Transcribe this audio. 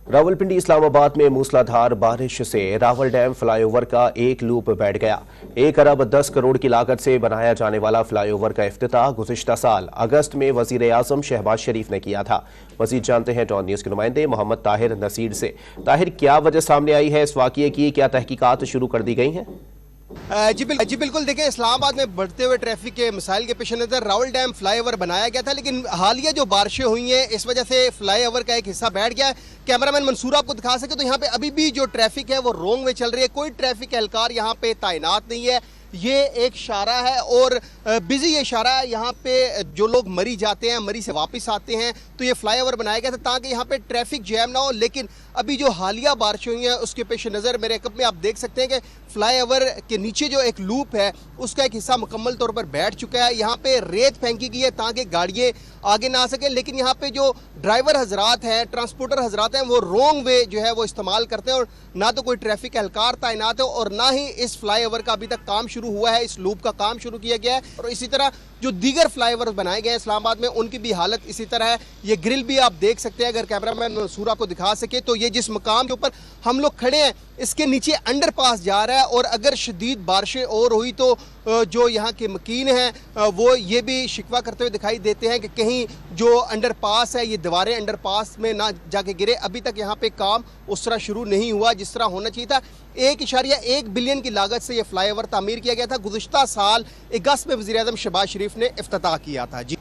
रावलपिंडी इस्लामाबाद में मूसलाधार बारिश से रावल डैम फ्लाईओवर का एक लूप बैठ गया। 1 अरब 10 करोड़ की लागत से बनाया जाने वाला फ्लाईओवर का इफ्तिताह गुज़िश्ता साल अगस्त में वज़ीर आज़म शहबाज शरीफ ने किया था। मज़ीद जानते हैं टॉन न्यूज़ के नुमाइंदे मोहम्मद ताहिर नसीर से। ताहिर, क्या वजह सामने आई है इस वाक़ये की? क्या तहकीकात शुरू कर दी गई हैं? जी बिल्कुल देखें, इस्लामाबाद में बढ़ते हुए ट्रैफिक के मसाइल के पेश नज़र रावल डैम फ्लाईओवर बनाया गया था, लेकिन हालिया जो बारिशें हुई हैं इस वजह से फ्लाईओवर का एक हिस्सा बैठ गया है। कैमरामैन मंसूर आपको दिखा सके तो यहाँ पे अभी भी जो ट्रैफिक है वो रोंग में चल रही है। कोई ट्रैफिक एहलकार यहाँ पे तैनात नहीं है। ये एक इशारा है और बिजी ये इशारा है। यहाँ पे जो लोग मरी जाते हैं, मरी से वापस आते हैं, तो ये फ्लाईओवर बनाया गया था ताकि यहाँ पे ट्रैफिक जैम ना हो। लेकिन अभी जो हालिया बारिश हुई है उसके पेश नज़र मेरे कप में आप देख सकते हैं कि फ्लाईओवर के नीचे जो एक लूप है उसका एक हिस्सा मुकम्मल तौर पर बैठ चुका है। यहाँ पे रेत फेंकी गई है ताकि गाड़ियाँ आगे ना आ सकें, लेकिन यहाँ पे जो ड्राइवर हजरात हैं, ट्रांसपोर्टर हजरात हैं, वो रॉन्ग वे जो है वो इस्तेमाल करते हैं और ना तो कोई ट्रैफिक एहलकार तैनात है और ना ही इस फ्लाईओवर का अभी तक काम शुरू हुआ है। इस लूप का काम शुरू किया गया है और इसी तरह जो दीगर फ्लाईओवर बनाए गए हैं इस्लामाबाद में उनकी भी हालत इसी तरह है। ये ग्रिल भी आप देख सकते हैं, अगर कैमरामैन मंसूर आपको दिखा सके तो ये जिस मकाम के ऊपर हम लोग खड़े हैं इसके नीचे अंडरपास जा रहा है और अगर शदीद बारिशें और हुई तो जो यहाँ के मकीन हैं वो ये भी शिकवा करते हुए दिखाई देते हैं कि कहीं जो अंडरपास है, ये दीवारें अंडरपास में ना जाके गिरे। अभी तक यहाँ पे काम उस तरह शुरू नहीं हुआ जिस तरह होना चाहिए था। 1.1 बिलियन की लागत से ये फ्लाईओवर तामीर किया गया था। गुज़िश्ता साल अगस्त में वज़ीर आज़म शहबाज शरीफ ने इफ्तिताह किया था। जी।